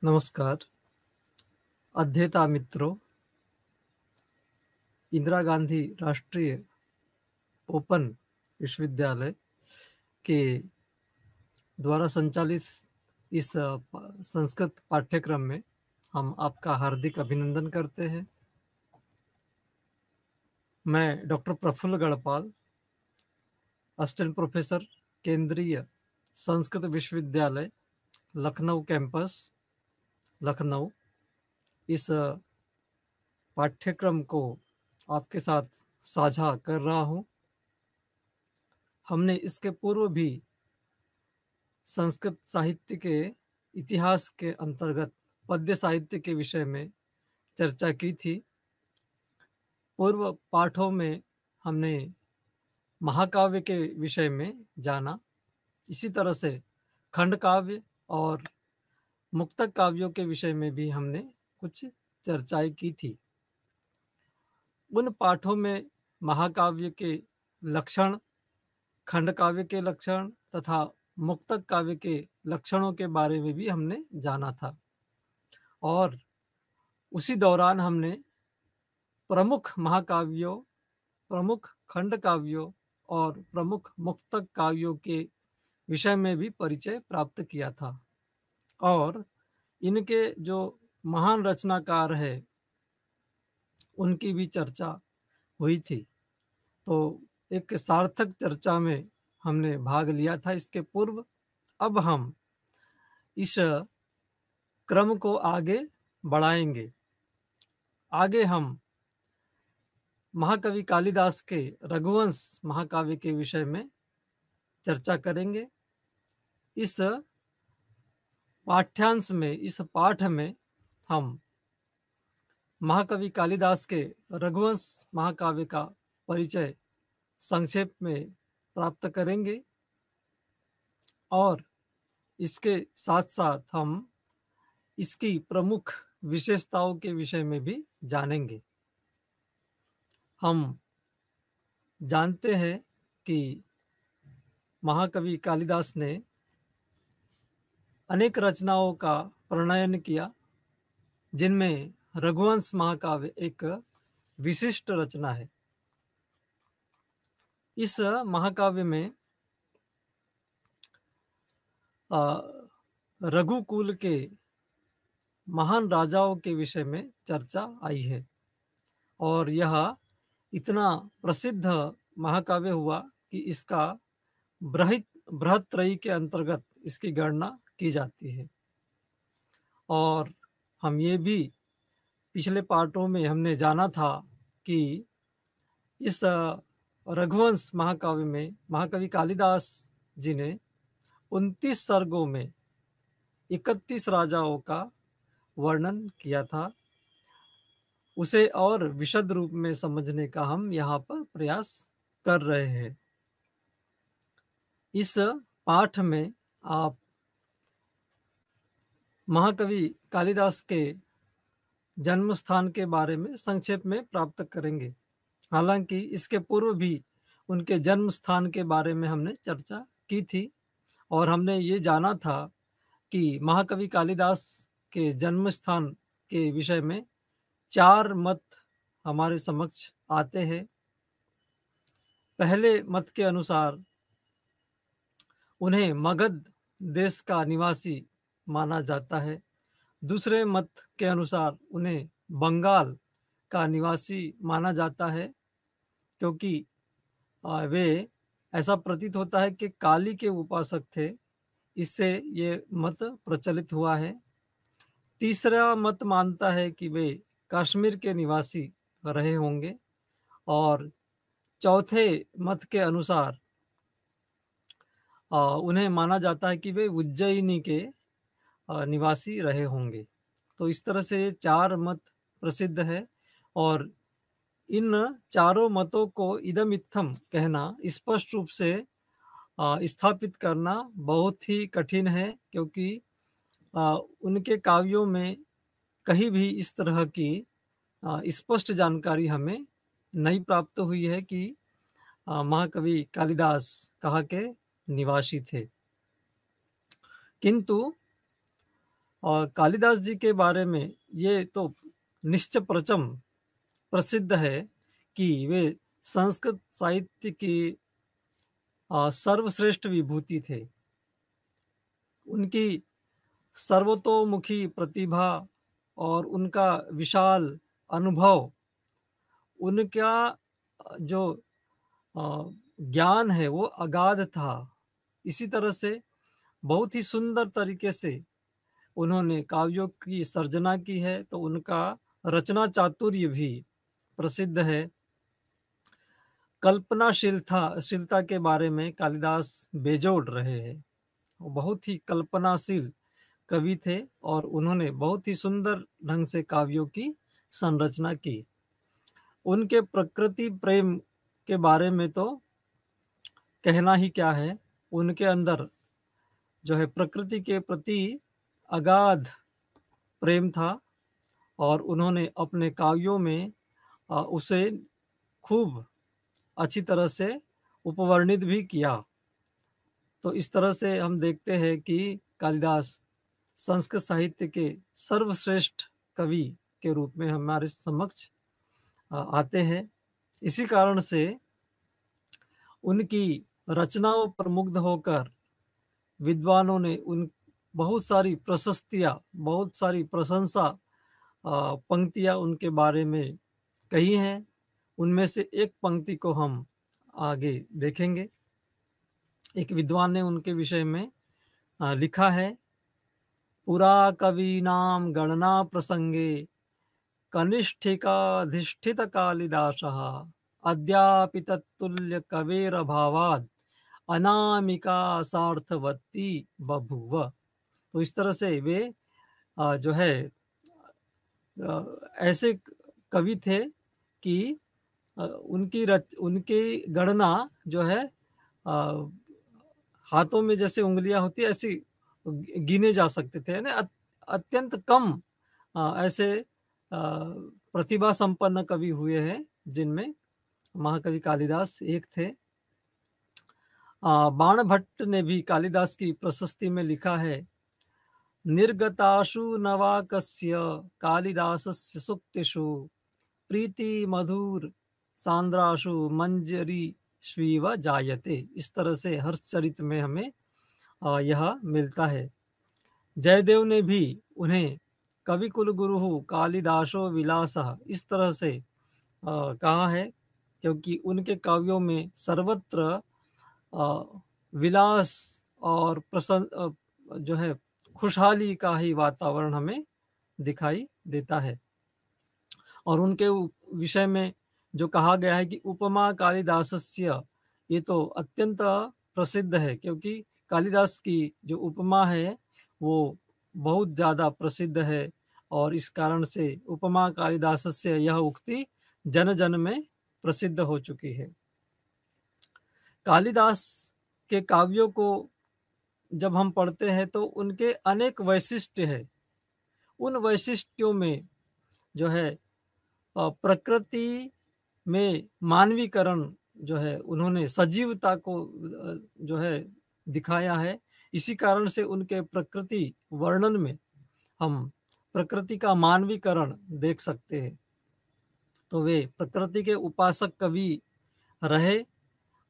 नमस्कार, अध्येता मित्रों। इंदिरा गांधी राष्ट्रीय ओपन विश्वविद्यालय के द्वारा संचालित इस संस्कृत पाठ्यक्रम में हम आपका हार्दिक अभिनंदन करते हैं। मैं डॉक्टर प्रफुल्ल गढ़पाल, असिस्टेंट प्रोफेसर, केंद्रीय संस्कृत विश्वविद्यालय, लखनऊ कैंपस, लखनऊ, इस पाठ्यक्रम को आपके साथ साझा कर रहा हूँ। हमने इसके पूर्व भी संस्कृत साहित्य के इतिहास के अंतर्गत पद्य साहित्य के विषय में चर्चा की थी। पूर्व पाठों में हमने महाकाव्य के विषय में जाना। इसी तरह से खंड काव्य और मुक्तक काव्यों के विषय में भी हमने कुछ चर्चाएं की थी। उन पाठों में महाकाव्य के लक्षण, खंड काव्य के लक्षण तथा मुक्तक काव्य के लक्षणों के बारे में भी हमने जाना था। और उसी दौरान हमने प्रमुख महाकाव्यों, प्रमुख खंड काव्यों और प्रमुख मुक्तक काव्यों के विषय में भी परिचय प्राप्त किया था। और इनके जो महान रचनाकार है उनकी भी चर्चा हुई थी। तो एक सार्थक चर्चा में हमने भाग लिया था इसके पूर्व। अब हम इस क्रम को आगे बढ़ाएंगे। आगे हम महाकवि कालिदास के रघुवंश महाकाव्य के विषय में चर्चा करेंगे। इस पाठ्यांश में, इस पाठ में हम महाकवि कालिदास के रघुवंश महाकाव्य का परिचय संक्षेप में प्राप्त करेंगे और इसके साथ साथ हम इसकी प्रमुख विशेषताओं के विषय में भी जानेंगे। हम जानते हैं कि महाकवि कालिदास ने अनेक रचनाओं का प्रणयन किया, जिनमें रघुवंश महाकाव्य एक विशिष्ट रचना है। इस महाकाव्य में रघुकुल के महान राजाओं के विषय में चर्चा आई है और यह इतना प्रसिद्ध महाकाव्य हुआ कि इसका बृहत्त्रयी के अंतर्गत इसकी गणना की जाती है। और हम ये भी पिछले पार्टों में हमने जाना था कि इस रघुवंश महाकाव्य में महाकवि कालिदास जी ने 29 सर्गों में 31 राजाओं का वर्णन किया था। उसे और विशद रूप में समझने का हम यहाँ पर प्रयास कर रहे हैं। इस पाठ में आप महाकवि कालिदास के जन्म स्थान के बारे में संक्षेप में प्राप्त करेंगे। हालांकि इसके पूर्व भी उनके जन्म स्थान के बारे में हमने चर्चा की थी और हमने ये जाना था कि महाकवि कालिदास के जन्म स्थान के विषय में 4 मत हमारे समक्ष आते हैं। पहले मत के अनुसार उन्हें मगध देश का निवासी माना जाता है। दूसरे मत के अनुसार उन्हें बंगाल का निवासी माना जाता है, क्योंकि वे ऐसा प्रतीत होता है कि काली के उपासक थे। इससे ये मत प्रचलित हुआ है। तीसरा मत मानता है कि वे कश्मीर के निवासी रहे होंगे और चौथे मत के अनुसार उन्हें माना जाता है कि वे उज्जैनी के निवासी रहे होंगे। तो इस तरह से 4 मत प्रसिद्ध है और इन चारों मतों को इदम इत्थम कहना, स्पष्ट रूप से स्थापित करना बहुत ही कठिन है, क्योंकि उनके काव्यों में कहीं भी इस तरह की स्पष्ट जानकारी हमें नहीं प्राप्त हुई है कि महाकवि कालिदास कहाँ के निवासी थे। किंतु और कालिदास जी के बारे में ये तो निश्चय प्रचम प्रसिद्ध है कि वे संस्कृत साहित्य की सर्वश्रेष्ठ विभूति थे। उनकी सर्वतोमुखी प्रतिभा और उनका विशाल अनुभव, उनका जो ज्ञान है वो अगाध था। इसी तरह से बहुत ही सुंदर तरीके से उन्होंने काव्यों की सर्जना की है, तो उनका रचना चातुर्य भी प्रसिद्ध है। कल्पनाशीलता के बारे में कालिदास बेजोड़ रहे हैं। वो बहुत ही कल्पनाशील कवि थे और उन्होंने बहुत ही सुंदर ढंग से काव्यों की संरचना की। उनके प्रकृति प्रेम के बारे में तो कहना ही क्या है। उनके अंदर जो है प्रकृति के प्रति अगाध प्रेम था और उन्होंने अपने काव्यों में उसे खूब अच्छी तरह से उपवर्णित भी किया। तो इस तरह से हम देखते हैं कि कालिदास संस्कृत साहित्य के सर्वश्रेष्ठ कवि के रूप में हमारे समक्ष आते हैं। इसी कारण से उनकी रचनाओं पर मुग्ध होकर विद्वानों ने उन बहुत सारी प्रशस्तियाँ, बहुत सारी प्रशंसा पंक्तियाँ उनके बारे में कही हैं। उनमें से एक पंक्ति को हम आगे देखेंगे। एक विद्वान ने उनके विषय में लिखा है, पुरा कवीनां गणना प्रसंगे कनिष्ठिकाधिष्ठित कालिदासः अद्यापि तत्तुल्य कवेरभावात् अनामिका सार्थवती बभूव। तो इस तरह से वे जो है ऐसे कवि थे कि उनकी गणना जो है हाथों में जैसे उंगलियां होती है ऐसी गिने जा सकते थे। यानी अत्यंत कम ऐसे प्रतिभा संपन्न कवि हुए हैं जिनमें महाकवि कालिदास एक थे। बाणभट्ट ने भी कालिदास की प्रशस्ति में लिखा है, निर्गताशु नवाकस्य कालिदासस्य सूक्तिषु प्रीति मधुर सांद्राशु मंजरी स्वीव जायते। इस तरह से हर्षचरित में हमें यह मिलता है। जयदेव ने भी उन्हें कवि कुल गुरु कालिदासो विलासः इस तरह से कहा है, क्योंकि उनके काव्यों में सर्वत्र विलास और प्रसन्न जो है खुशहाली का ही वातावरण हमें दिखाई देता है। और उनके विषय में जो कहा गया है कि उपमा कालिदासस्य, ये तो अत्यंत प्रसिद्ध है, क्योंकि कालिदास की जो उपमा है वो बहुत ज़्यादा प्रसिद्ध है और इस कारण से उपमा कालिदासस्य यह उक्ति जन जन में प्रसिद्ध हो चुकी है। कालिदास के काव्यों को जब हम पढ़ते हैं तो उनके अनेक वैशिष्ट्य हैं। उन वैशिष्ट्यों में जो है प्रकृति में मानवीकरण जो है उन्होंने सजीवता को जो है दिखाया है। इसी कारण से उनके प्रकृति वर्णन में हम प्रकृति का मानवीकरण देख सकते हैं। तो वे प्रकृति के उपासक कवि रहे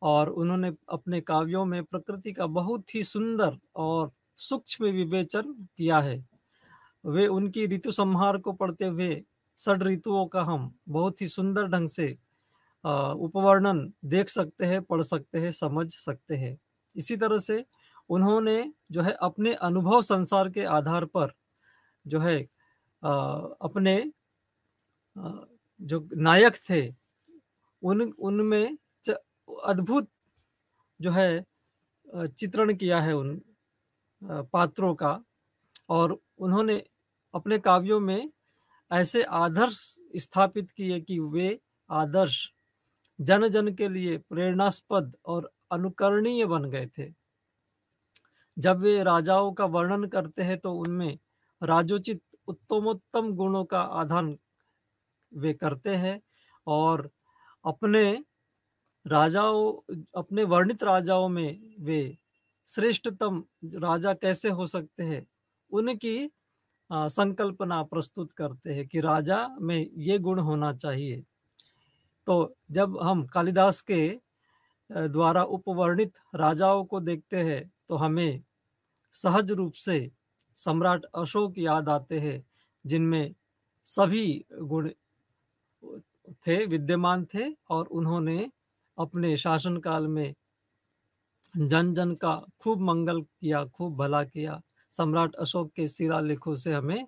और उन्होंने अपने काव्यों में प्रकृति का बहुत ही सुंदर और सूक्ष्म विवेचन किया है। वे उनकी ऋतु संहार को पढ़ते हुए षड ऋतुओं का हम बहुत ही सुंदर ढंग से उपवर्णन देख सकते हैं, पढ़ सकते हैं, समझ सकते हैं। इसी तरह से उन्होंने जो है अपने अनुभव संसार के आधार पर जो है अपने जो नायक थे उनमें अद्भुत जो है चित्रण किया है उन पात्रों का। और उन्होंने अपने काव्यों में ऐसे आदर्श स्थापित किए कि वे आदर्श जन जन के लिए प्रेरणास्पद और अनुकरणीय बन गए थे। जब वे राजाओं का वर्णन करते हैं तो उनमें राजोचित उत्तमोत्तम गुणों का आधान वे करते हैं और अपने वर्णित राजाओं में वे श्रेष्ठतम राजा कैसे हो सकते हैं उनकी संकल्पना प्रस्तुत करते हैं कि राजा में ये गुण होना चाहिए। तो जब हम कालिदास के द्वारा उपवर्णित राजाओं को देखते हैं तो हमें सहज रूप से सम्राट अशोक याद आते हैं, जिनमें सभी गुण थे, विद्यमान थे, और उन्होंने अपने शासनकाल में जन जन का खूब मंगल किया, खूब भला किया। सम्राट अशोक के शिलालेखों से हमें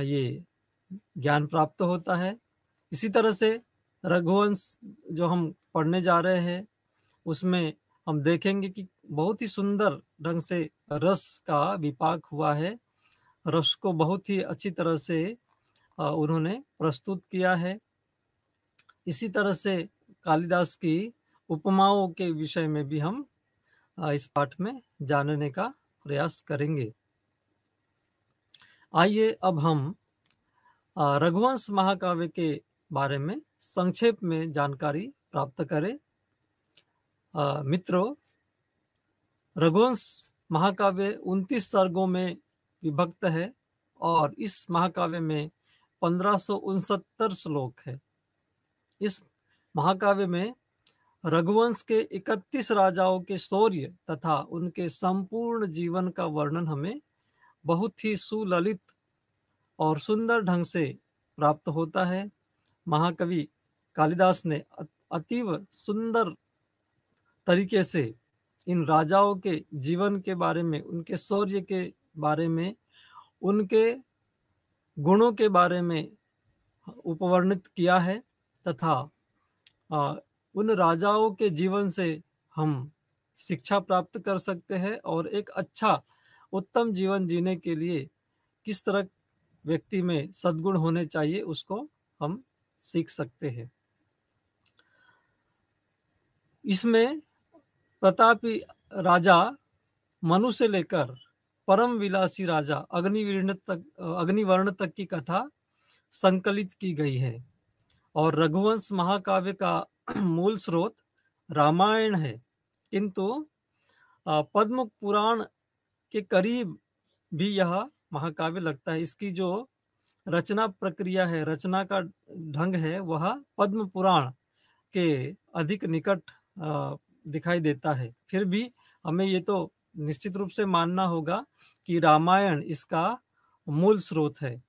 ये ज्ञान प्राप्त होता है। इसी तरह से रघुवंश जो हम पढ़ने जा रहे हैं उसमें हम देखेंगे कि बहुत ही सुंदर ढंग से रस का विपाक हुआ है। रस को बहुत ही अच्छी तरह से उन्होंने प्रस्तुत किया है। इसी तरह से कालिदास की उपमाओं के विषय में भी हम इस पाठ में जानने का प्रयास करेंगे। आइए अब हम रघुवंश महाकाव्य के बारे में संक्षेप में जानकारी प्राप्त करें। मित्रों, रघुवंश महाकाव्य 29 सर्गों में विभक्त है और इस महाकाव्य में 1569 श्लोक है। इस महाकाव्य में रघुवंश के 31 राजाओं के शौर्य तथा उनके संपूर्ण जीवन का वर्णन हमें बहुत ही सुललित और सुंदर ढंग से प्राप्त होता है। महाकवि कालिदास ने अतीव सुंदर तरीके से इन राजाओं के जीवन के बारे में, उनके शौर्य के बारे में, उनके गुणों के बारे में उपवर्णित किया है तथा उन राजाओं के जीवन से हम शिक्षा प्राप्त कर सकते हैं और एक अच्छा उत्तम जीवन जीने के लिए किस तरह व्यक्ति में सद्गुण होने चाहिए उसको हम सीख सकते हैं। इसमें प्रतापी राजा मनु से लेकर परम विलासी राजा अग्निवर्ण तक की कथा संकलित की गई है और रघुवंश महाकाव्य का मूल स्रोत रामायण है, किंतु पद्म पुराण के करीब भी यह महाकाव्य लगता है। इसकी जो रचना प्रक्रिया है, रचना का ढंग है, वह पद्म पुराण के अधिक निकट दिखाई देता है। फिर भी हमें ये तो निश्चित रूप से मानना होगा कि रामायण इसका मूल स्रोत है।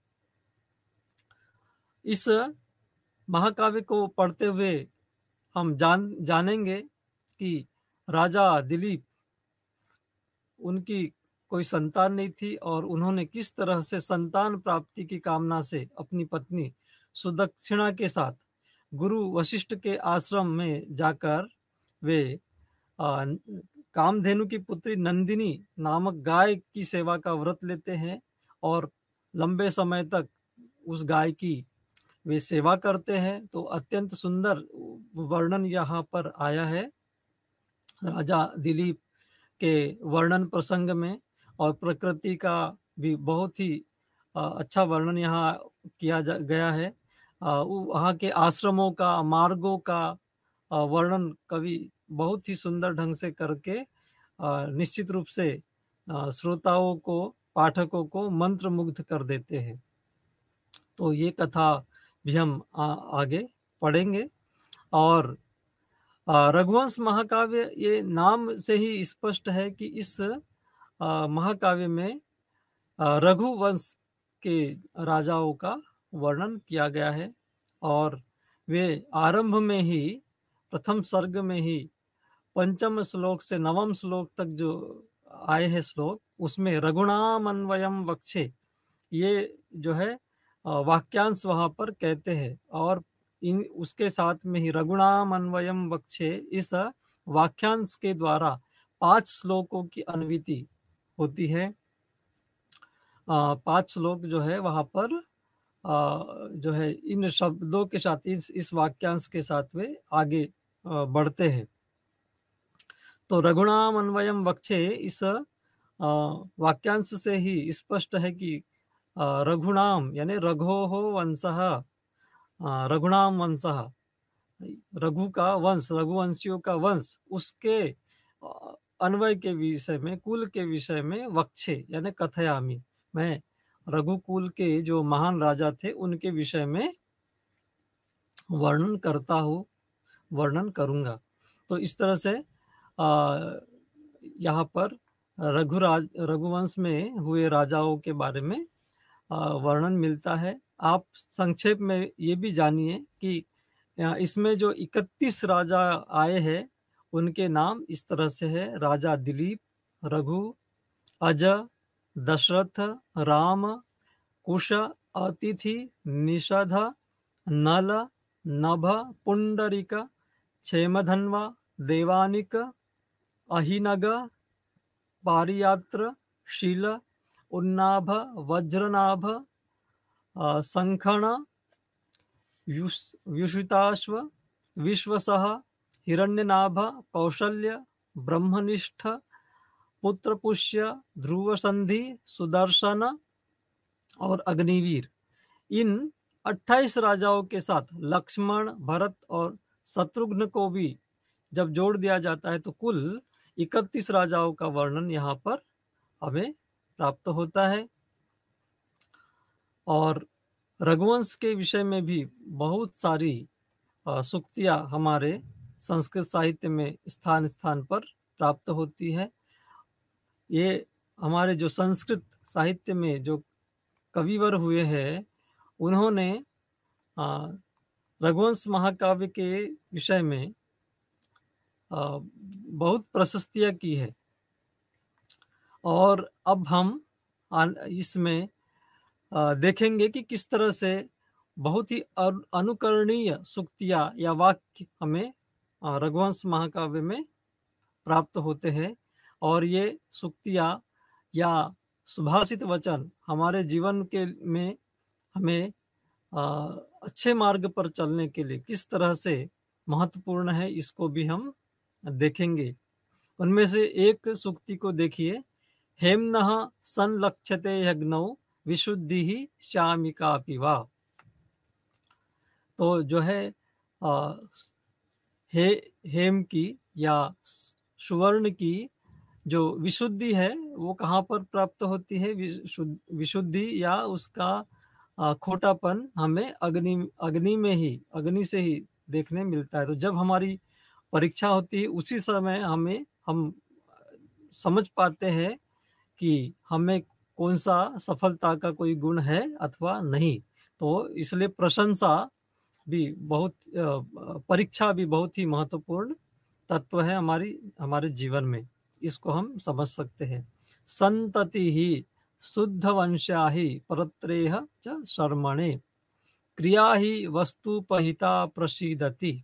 इस महाकाव्य को पढ़ते हुए हम जानेंगे कि राजा दिलीप, उनकी कोई संतान नहीं थी और उन्होंने किस तरह से संतान प्राप्ति की कामना से अपनी पत्नी सुदक्षिणा के साथ गुरु वशिष्ठ के आश्रम में जाकर वे कामधेनु की पुत्री नंदिनी नामक गाय की सेवा का व्रत लेते हैं और लंबे समय तक उस गाय की वे सेवा करते हैं। तो अत्यंत सुंदर वर्णन यहाँ पर आया है राजा दिलीप के वर्णन प्रसंग में, और प्रकृति का भी बहुत ही अच्छा वर्णन यहाँ किया गया है। वहाँ के आश्रमों का, मार्गों का वर्णन कवि बहुत ही सुंदर ढंग से करके निश्चित रूप से श्रोताओं को, पाठकों को मंत्रमुग्ध कर देते हैं। तो ये कथा भी हम आगे पढ़ेंगे। और रघुवंश महाकाव्य, ये नाम से ही स्पष्ट है कि इस महाकाव्य में रघुवंश के राजाओं का वर्णन किया गया है और वे आरंभ में ही, प्रथम सर्ग में ही पंचम श्लोक से नवम श्लोक तक जो आए हैं श्लोक, उसमें रघुनाम अन्वयम वक्षे, ये जो है वाक्यांश वहां पर कहते हैं और उसके साथ में ही रघुनाम अन्वयम वक्षे, इस वाक्यांश के द्वारा 5 श्लोकों की अन्विति होती है। 5 श्लोक जो है वहां पर जो है इन शब्दों के साथ, इस वाक्यांश के साथ वे आगे बढ़ते हैं। तो रघुनाम अन्वयम वक्षे, इस वाक्यांश से ही स्पष्ट है कि रघुनाम यानी रघोः वंशः, रघुनाम वंशः, रघु का वंश, रघुवंशियों का वंश, उसके अन्वय के विषय में, कुल के विषय में वक्षे यानी कथयामि, मैं रघुकुल के जो महान राजा थे उनके विषय में वर्णन करता हूँ, वर्णन करूँगा। तो इस तरह से यहाँ पर रघुवंश में हुए राजाओं के बारे में वर्णन मिलता है। आप संक्षेप में ये भी जानिए कि इसमें जो 31 राजा आए हैं उनके नाम इस तरह से है: राजा दिलीप, रघु, अज, दशरथ, राम, कुश, अतिथि, निषध, नल, नभ, पुंडरीक, क्षेमधन्वा, देवानिक, अहिनग, पारियात्र, शील, उन्नाभ, वज्रनाभ, संखण, व्युषिताश्व, विश्वसह, हिरण्यनाभ, कौशल्य, ब्रह्मनिष्ठ, पुत्रपुष्य, ध्रुवसंधि, सुदर्शन और अग्निवीर। इन 28 राजाओं के साथ लक्ष्मण, भरत और शत्रुघ्न को भी जब जोड़ दिया जाता है तो कुल 31 राजाओं का वर्णन यहाँ पर हमें प्राप्त होता है। और रघुवंश के विषय में भी बहुत सारी सूक्तियाँ हमारे संस्कृत साहित्य में स्थान स्थान पर प्राप्त होती है। ये हमारे जो संस्कृत साहित्य में जो कविवर हुए हैं उन्होंने रघुवंश महाकाव्य के विषय में बहुत प्रशस्तियाँ की है। और अब हम इसमें देखेंगे कि किस तरह से बहुत ही अनुकरणीय सूक्तियाँ या वाक्य हमें रघुवंश महाकाव्य में प्राप्त होते हैं। और ये सूक्तियाँ या सुभाषित वचन हमारे जीवन के में हमें अच्छे मार्ग पर चलने के लिए किस तरह से महत्वपूर्ण है, इसको भी हम देखेंगे। उनमें से एक सूक्ति को देखिए: हेम्नः संलक्ष्यते यज्ञौ विशुद्धि ही श्यामिका पिवा। तो जो है हेम की या सुवर्ण की जो विशुद्धि है वो कहाँ पर प्राप्त होती है? विशुद्धि या उसका खोटापन हमें अग्नि में ही, अग्नि से ही देखने मिलता है। तो जब हमारी परीक्षा होती है उसी समय हम समझ पाते हैं कि हमें कौन सा सफलता का कोई गुण है अथवा नहीं। तो इसलिए प्रशंसा भी बहुत, परीक्षा भी बहुत ही महत्वपूर्ण तत्व है हमारे जीवन में। इसको हम समझ सकते हैं। संतति ही शुद्ध वंशा ही परत्रेह च शर्मणे, क्रिया ही वस्तुपहिता प्रसीदति।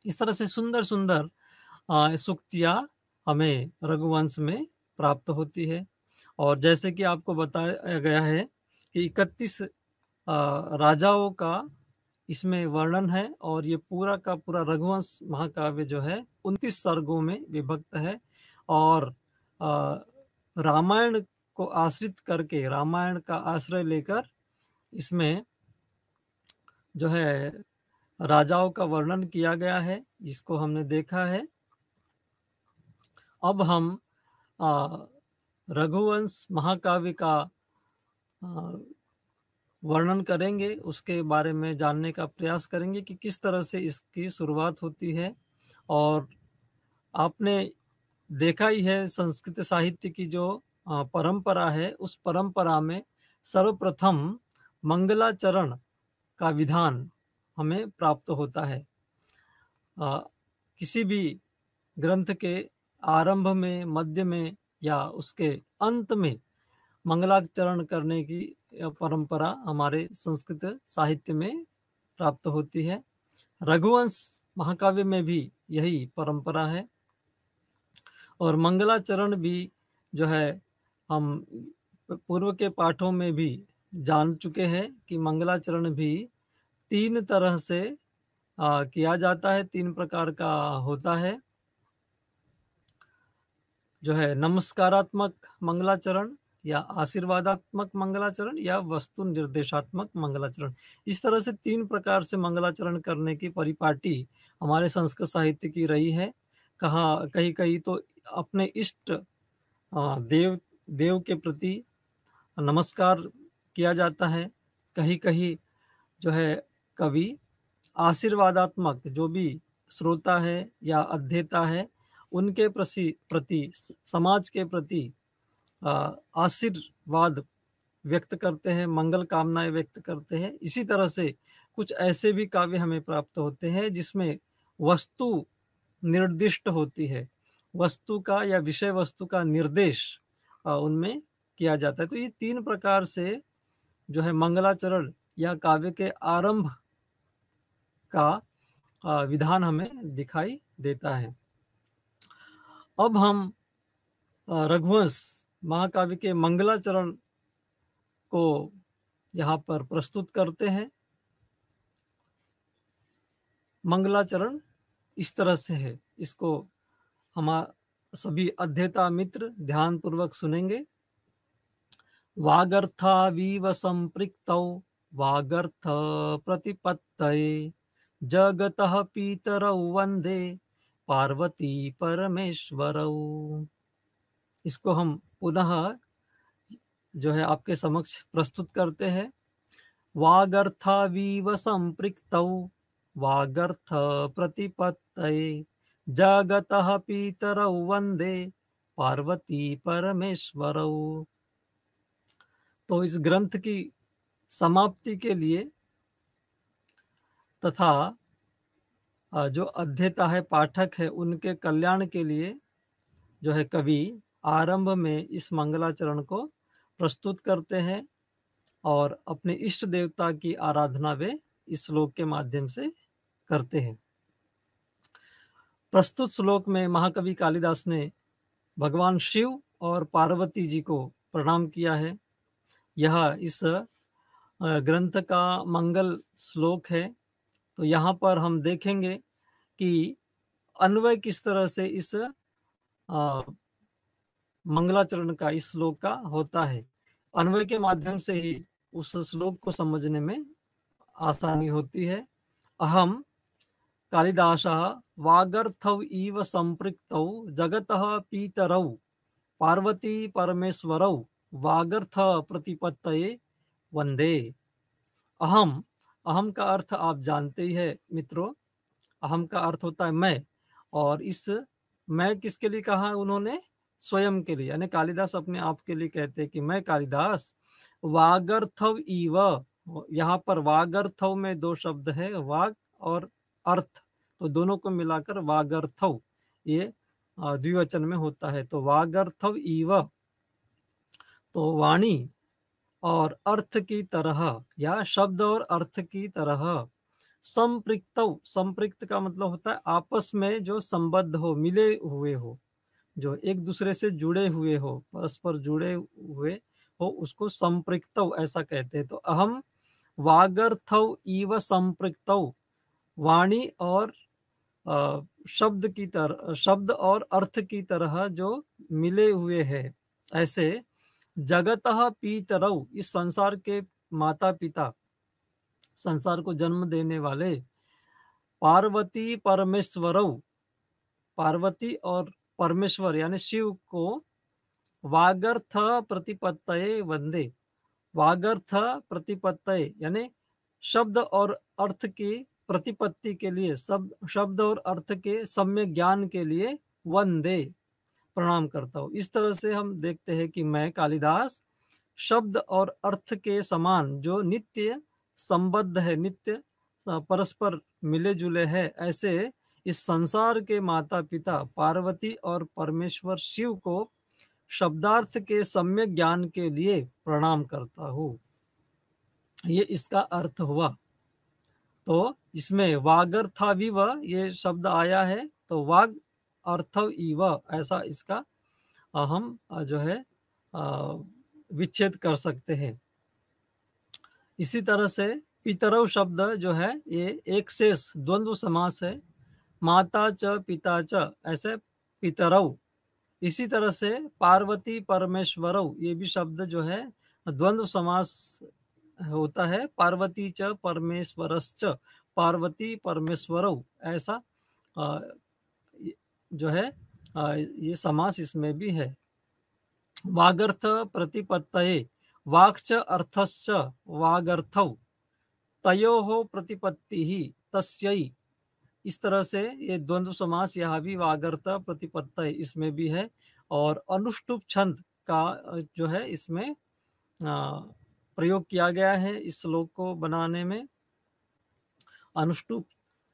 इस तरह से सुंदर सुंदर सूक्तियाँ हमें रघुवंश में प्राप्त होती है। और जैसे कि आपको बताया गया है कि 31 राजाओं का इसमें वर्णन है। और ये पूरा का पूरा रघुवंश महाकाव्य जो है 29 सर्गों में विभक्त है। और रामायण को आश्रित करके, रामायण का आश्रय लेकर इसमें जो है राजाओं का वर्णन किया गया है। इसको हमने देखा है। अब हम रघुवंश महाकाव्य का वर्णन करेंगे, उसके बारे में जानने का प्रयास करेंगे कि किस तरह से इसकी शुरुआत होती है। और आपने देखा ही है संस्कृत साहित्य की जो परंपरा है, उस परंपरा में सर्वप्रथम मंगलाचरण का विधान हमें प्राप्त होता है। किसी भी ग्रंथ के आरंभ में, मध्य में या उसके अंत में मंगलाचरण करने की परंपरा हमारे संस्कृत साहित्य में प्राप्त होती है। रघुवंश महाकाव्य में भी यही परंपरा है। और मंगलाचरण भी जो है हम पूर्व के पाठों में भी जान चुके हैं कि मंगलाचरण भी 3 तरह से किया जाता है, 3 प्रकार का होता है। जो है नमस्कारात्मक मंगलाचरण या आशीर्वादात्मक मंगलाचरण या वस्तु निर्देशात्मक मंगलाचरण। इस तरह से 3 प्रकार से मंगलाचरण करने की परिपाटी हमारे संस्कृत साहित्य की रही है। कहीं कहीं तो अपने इष्ट देव के प्रति नमस्कार किया जाता है। कहीं-कहीं जो है कवि आशीर्वादात्मक जो भी श्रोता है या अध्येता है, उनके प्रति समाज के प्रति आशीर्वाद व्यक्त करते हैं, मंगल कामनाएँ व्यक्त करते हैं। इसी तरह से कुछ ऐसे भी काव्य हमें प्राप्त होते हैं जिसमें वस्तु निर्दिष्ट होती है। वस्तु का या विषय वस्तु का निर्देश उनमें किया जाता है। तो ये 3 प्रकार से जो है मंगलाचरण या काव्य के आरंभ का विधान हमें दिखाई देता है। अब हम रघुवंश महाकाव्य के मंगलाचरण को यहाँ पर प्रस्तुत करते हैं। मंगलाचरण इस तरह से है, इसको हम सभी अध्येता मित्र ध्यानपूर्वक सुनेंगे। वागर्थावीव संपृक्तौ वागर्थ प्रतिपत्तये जगतः पितरौ वंदे पार्वती परमेश्वरौ। इसको हम पुनः जो है आपके समक्ष प्रस्तुत करते हैं। वागर्थावीव संपृक्तौ वागर्थ प्रतिपत्तये जगतः पितरौ वंदे पार्वती परमेश्वरौ। तो इस ग्रंथ की समाप्ति के लिए तथा जो अध्येता है, पाठक है, उनके कल्याण के लिए जो है कवि आरंभ में इस मंगलाचरण को प्रस्तुत करते हैं और अपने इष्ट देवता की आराधना वे इस श्लोक के माध्यम से करते हैं। प्रस्तुत श्लोक में महाकवि कालिदास ने भगवान शिव और पार्वती जी को प्रणाम किया है। यह इस ग्रंथ का मंगल श्लोक है। तो यहाँ पर हम देखेंगे कि अन्वय किस तरह से इस मंगलाचरण का, इस श्लोक का होता है। अन्वय के माध्यम से ही उस श्लोक को समझने में आसानी होती है। अहम कालिदासः वागर्थौ इव संपृक्तौ जगतः पितरौ पार्वती परमेश्वरौ वागर्थ प्रतिपत्तये वंदे। अहम, अहम का अर्थ आप जानते ही है मित्रों। अहम का अर्थ होता है मैं, और इस मैं किसके लिए कहा उन्होंने? स्वयं के लिए, यानी कालिदास अपने आप के लिए कहते हैं कि मैं कालिदास वागर्थव इव। यहाँ पर वागर्थव में दो शब्द है, वाग और अर्थ, तो दोनों को मिलाकर वागर्थव ये द्विवचन में होता है। तो वागर्थव इव, तो वाणी और अर्थ की तरह या शब्द और अर्थ की तरह। संपृक्तव, संपृक्त का मतलब होता है आपस में जो संबद्ध हो, मिले हुए हो, जो एक दूसरे से जुड़े हुए हो, परस्पर जुड़े हुए हो, उसको संपृक्तव ऐसा कहते हैं। तो अहम वागर्थव इव संपृक्तव, वाणी और शब्द की तरह, शब्द और अर्थ की तरह जो मिले हुए है, ऐसे जगतः पितरौ, इस संसार के माता पिता, संसार को जन्म देने वाले, पार्वती परमेश्वरौ, पार्वती और परमेश्वर यानी शिव को वागर्थ प्रतिपत्तये वंदे। वागर्थ प्रतिपत्तये यानी शब्द और अर्थ की प्रतिपत्ति के लिए, सब शब्द और अर्थ के सम्यक ज्ञान के लिए वंदे, प्रणाम करता हूँ। इस तरह से हम देखते हैं कि मैं कालिदास शब्द और अर्थ के समान जो नित्य संबद्ध है, नित्य परस्पर मिले जुले है, ऐसे इस संसार के माता पिता पार्वती और परमेश्वर शिव को शब्दार्थ के सम्यक ज्ञान के लिए प्रणाम करता हूँ। ये इसका अर्थ हुआ। तो इसमें वागर्थाविव ये शब्द आया है, तो वाग अर्थव इव, ऐसा इसका हम जो है विच्छेद कर सकते हैं। इसी तरह से पितरौ शब्द जो है ये एक शेष द्वंद्व समास है, माता च पिता च, ऐसे पितरौ। इसी तरह से पार्वती परमेश्वरौ, ये भी शब्द जो है द्वंद्व समास होता है, पार्वती च परमेश्वरश्च, पार्वती परमेश्वरौ, ऐसा जो है ये समास इसमें भी है। वागर्थ प्रतिपत्तये, वाक्च अर्थश्च वागर्थौ तयोः प्रतिपत्तिः तस्यै। इस तरह से ये द्वंद्व समास यहाँ भी वागर्थ प्रतिपत्ति इसमें भी है। और अनुष्टुप छंद का जो है इसमें प्रयोग किया गया है इस श्लोक को बनाने में। अनुष्टुप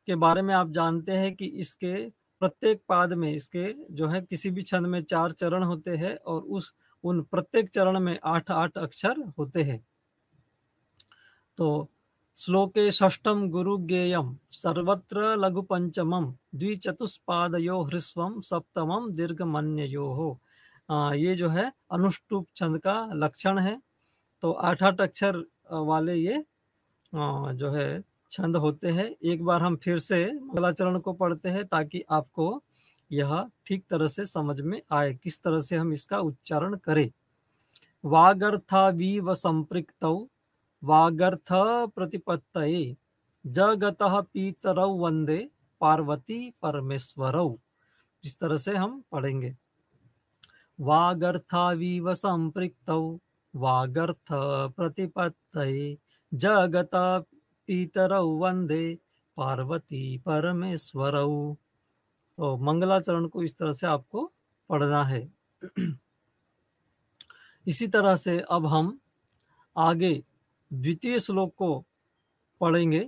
के बारे में आप जानते हैं कि इसके प्रत्येक पाद में इसके जो है किसी भी छंद में 4 चरण होते हैं और उन प्रत्येक चरण में 8-8 अक्षर होते हैं। तो श्लोके षष्ठम गुरु ज्ञेयम सर्वत्र लघु पंचमम द्विचतुष्पादयो ह्रस्वम सप्तमम दीर्घमन्ययोः। ये जो है अनुष्टुप छंद का लक्षण है। तो 8-8 अक्षर वाले ये जो है छंद होते हैं। एक बार हम फिर से मंगलाचरण को पढ़ते हैं ताकि आपको यह ठीक तरह से समझ में आए किस तरह से हम इसका उच्चारण करें। वागर्थावीव संपृक्तौ वागर्थ प्रतिपत्तये जगतः पीतरौ वंदे पार्वती परमेश्वरौ। इस तरह से हम पढ़ेंगे। वागर्थावीव संपृक्तौ वागर्थ प्रतिपत्तये जगतः पीतरौ वंदे पार्वती परमेश्वरौ। तो मंगलाचरण को इस तरह से आपको पढ़ना है। इसी तरह से अब हम आगे द्वितीय श्लोक को पढ़ेंगे,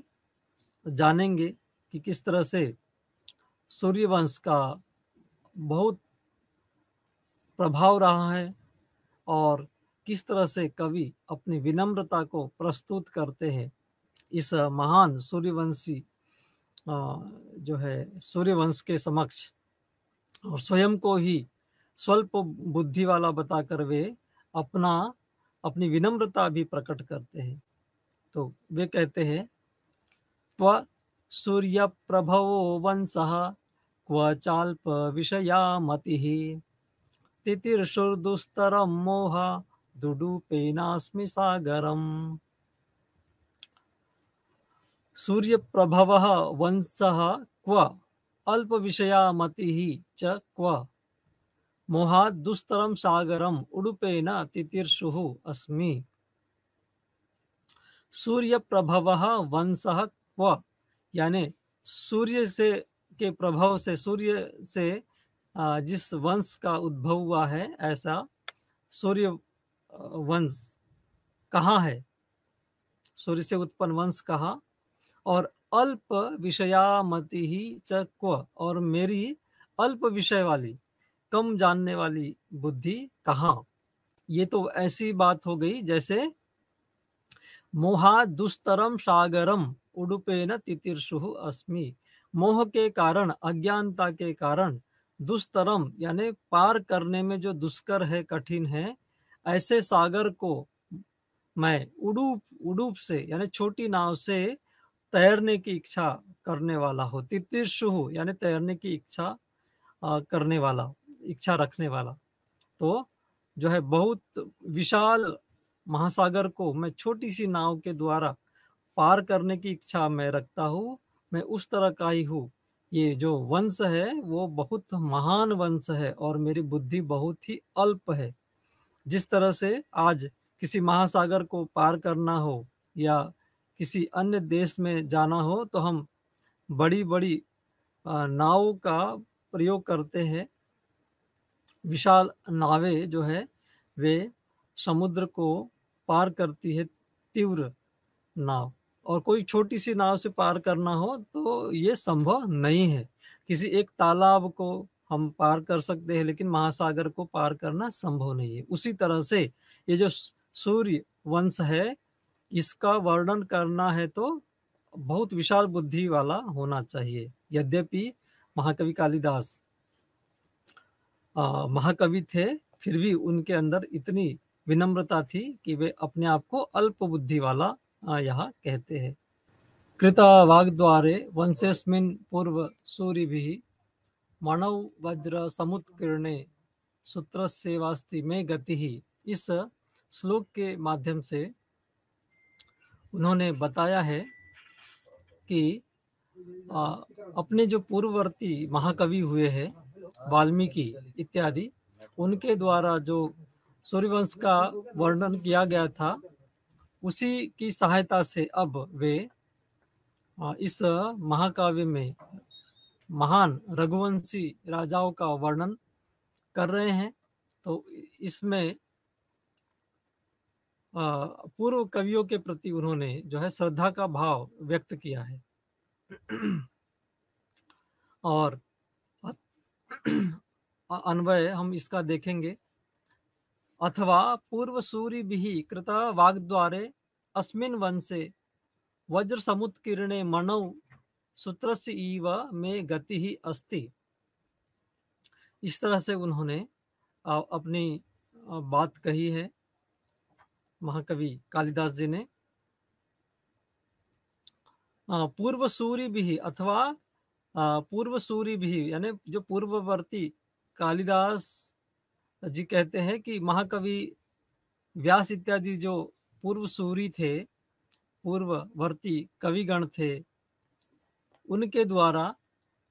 जानेंगे कि किस तरह से सूर्यवंश का बहुत प्रभाव रहा है और किस तरह से कवि अपनी विनम्रता को प्रस्तुत करते हैं इस महान सूर्यवंशी जो है सूर्यवंश के समक्ष, और स्वयं को ही स्वल्प बुद्धि वाला बताकर वे अपनी विनम्रता भी प्रकट करते हैं। तो वे कहते हैं त्व सूर्य प्रभवो वंशः क्व चाल्प विषया मतिः तितिर्षुर्दुस्तरं मोह दुडूपेनास्मि सागरम्। सूर्य प्रभवः वंशः क्व अल्प विषया मतिः च क्व मोहात् दुस्तरम सागरम उडुपेन तितिर्षुः अस्मि। सूर्य प्रभवः वंशः क्व, यानी सूर्य से के प्रभाव से, सूर्य से जिस वंश का उद्भव हुआ है ऐसा सूर्य वंश कहाँ है, सूर्य से उत्पन्न वंश कहाँ, और अल्प विषयामति ही च क्व, और मेरी अल्प विषय वाली कम जानने वाली बुद्धि कहाँ। ये तो ऐसी बात हो गई जैसे मोहा दुस्तरम सागरम उडुपेन तितिर्षुः अस्मि। मोह के कारण, अज्ञानता के कारण, दुस्तरम यानी पार करने में जो दुष्कर है, कठिन है, ऐसे सागर को मैं उडूप से यानी छोटी नाव से तैरने की इच्छा करने वाला हो। तितिर्षुः यानी तैरने की इच्छा करने वाला, इच्छा रखने वाला। तो जो है बहुत विशाल महासागर को मैं छोटी सी नाव के द्वारा पार करने की इच्छा मैं रखता हूँ, मैं उस तरह का ही हूँ। ये जो वंश है वो बहुत महान वंश है और मेरी बुद्धि बहुत ही अल्प है। जिस तरह से आज किसी महासागर को पार करना हो या किसी अन्य देश में जाना हो तो हम बड़ी बड़ी नाव का प्रयोग करते हैं। विशाल नावें जो है वे समुद्र को पार करती है, तीव्र नाव, और कोई छोटी सी नाव से पार करना हो तो ये संभव नहीं है। किसी एक तालाब को हम पार कर सकते हैं लेकिन महासागर को पार करना संभव नहीं है। उसी तरह से ये जो सूर्य वंश है इसका वर्णन करना है तो बहुत विशाल बुद्धि वाला होना चाहिए। यद्यपि महाकवि कालिदास महाकवि थे, फिर भी उनके अंदर इतनी विनम्रता थी कि वे अपने आप को अल्प बुद्धि वाला यहाँ कहते हैं। कृता वाग्द्वारे वंशेस्मिन् पूर्व सूरिभिः मणौ वज्र समुत्कीर्णे सूत्रस्यैवास्ति मे गतिः। इस श्लोक के माध्यम से उन्होंने बताया है कि अपने जो पूर्ववर्ती महाकवि हुए हैं वाल्मीकि इत्यादि, उनके द्वारा जो सूर्यवंश का वर्णन किया गया था, उसी की सहायता से अब वे इस महाकाव्य में महान रघुवंशी राजाओं का वर्णन कर रहे हैं। तो इसमें पूर्व कवियों के प्रति उन्होंने जो है श्रद्धा का भाव व्यक्त किया है। और अन्वय हम इसका देखेंगे। अथवा पूर्व सूरि भी कृत वाग्द्वारे अस्मिन् वंशे वज्र समुत्कीर्णे मणौ सूत्रस्य इव में गति ही अस्ति। इस तरह से उन्होंने अपनी बात कही है महाकवि कालिदास जी ने। पूर्व सूरि भी अथवा पूर्व सूरि भी यानी जो पूर्ववर्ती कालिदास जी कहते हैं कि महाकवि व्यास इत्यादि जो पूर्व सूरि थे, पूर्ववर्ती कविगण थे, उनके द्वारा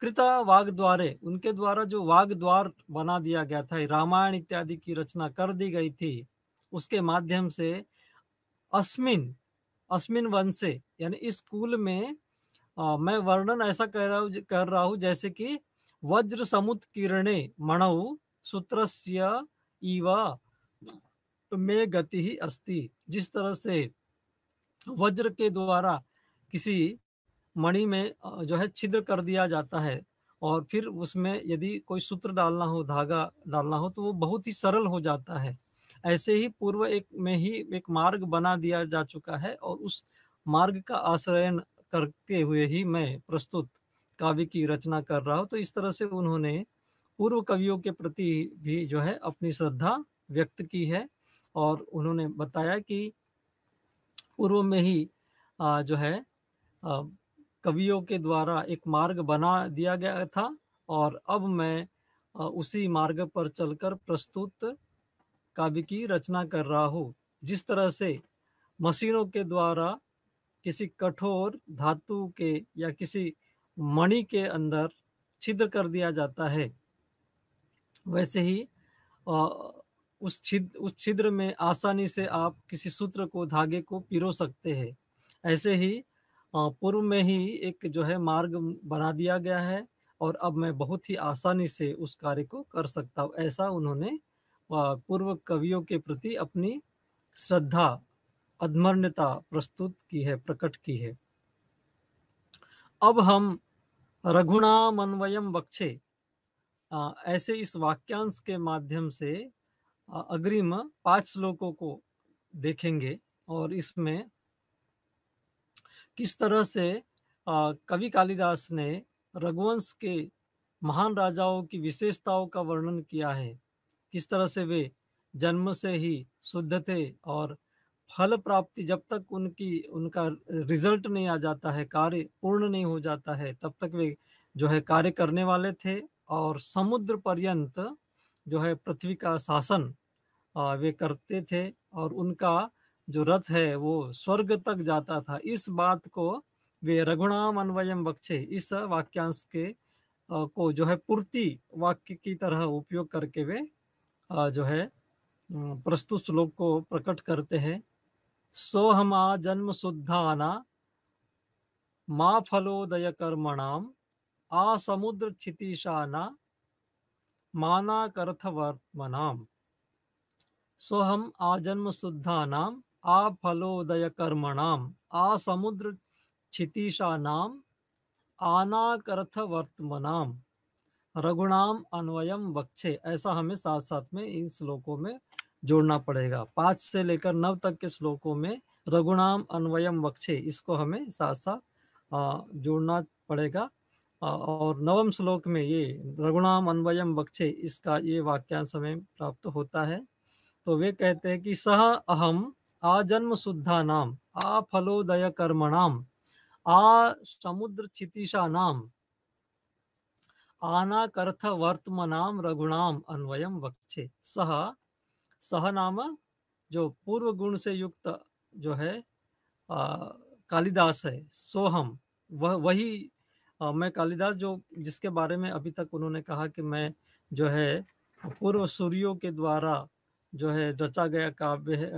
कृत वाग्द्वारे, उनके द्वारा जो वाग्द्वार बना दिया गया था, रामायण इत्यादि की रचना कर दी गई थी, उसके माध्यम से अस्मिन वंशे यानी इस कुल में मैं वर्णन ऐसा कर रहा हूं जैसे कि वज्र समुत्कीर्णे मणौ सूत्रस्य इव में गति ही अस्ति। जिस तरह से वज्र के द्वारा किसी मणि में जो है छिद्र कर दिया जाता है और फिर उसमें यदि कोई सूत्र डालना हो, धागा डालना हो, तो वो बहुत ही सरल हो जाता है। ऐसे ही पूर्व एक में ही एक मार्ग बना दिया जा चुका है और उस मार्ग का आश्रयन करते हुए ही मैं प्रस्तुत काव्य की रचना कर रहा हूँ। तो इस तरह से उन्होंने पूर्व कवियों के प्रति भी जो है अपनी श्रद्धा व्यक्त की है और उन्होंने बताया कि पूर्व में ही जो है कवियों के द्वारा एक मार्ग बना दिया गया था और अब मैं उसी मार्ग पर चलकर प्रस्तुत काव्य की रचना कर रहा हूँ। जिस तरह से मशीनों के द्वारा किसी कठोर धातु के या किसी मणि के अंदर छिद्र कर दिया जाता है, वैसे ही उस छिद्र में आसानी से आप किसी सूत्र को, धागे को पिरो सकते हैं। ऐसे ही पूर्व में ही एक जो है मार्ग बना दिया गया है और अब मैं बहुत ही आसानी से उस कार्य को कर सकता हूँ। ऐसा उन्होंने पूर्व कवियों के प्रति अपनी श्रद्धा, अधमर्ण्यता प्रस्तुत की है, प्रकट की है। अब हम रघुणामन्वयम् वक्षे ऐसे इस वाक्यांश के माध्यम से अग्रिम 5 श्लोकों को देखेंगे और इसमें किस तरह से कवि कालिदास ने रघुवंश के महान राजाओं की विशेषताओं का वर्णन किया है। किस तरह से वे जन्म से ही शुद्ध थे और फल प्राप्ति जब तक उनका रिजल्ट नहीं आ जाता है, कार्य पूर्ण नहीं हो जाता है, तब तक वे जो है कार्य करने वाले थे और समुद्र पर्यंत जो है पृथ्वी का शासन वे करते थे और उनका जो रथ है वो स्वर्ग तक जाता था। इस बात को वे रघुणाम अन्वयम वक्षे, इस वाक्यांश के को जो है पूर्ति वाक्य की तरह उपयोग करके वे जो है प्रस्तुत श्लोक को प्रकट करते हैं। सोहमा जन्म शुद्धाना मा फलोदय कर्मणाम आ समुद्र क्षितिशाना माना कर्थवर्त्मनाम। सोहम आजन्म शुद्धानाम आ फलोदय कर्मणाम आ समुद्र क्षितिशानाम आनाकर्थवर्त्मनाम रघुणाम अन्वयम वक्षे। ऐसा हमें साथ साथ में इन श्लोकों में जोड़ना पड़ेगा। 5 से लेकर 9 तक के श्लोकों में रघुणाम अन्वयम वक्षे, इसको हमें साथ साथ जोड़ना पड़ेगा। और 9वें श्लोक में ये रघुणाम अन्वयम वक्षे, इसका ये वाक्यांश हमें प्राप्त होता है। तो वे कहते हैं कि सह अहम आजन्म शुद्धा नाम आ फलोदय कर्मणाम आ समुद्र क्षितिशा नाम आनाकर्थ वर्तमनाम रघुणाम अन्वयम वक्षे। सह नाम जो पूर्व गुण से युक्त जो है कालिदास है, सोहम वही मैं कालिदास जो जिसके बारे में अभी तक उन्होंने कहा कि मैं जो है पूर्व सूर्यों के द्वारा जो है रचा गया काव्य है,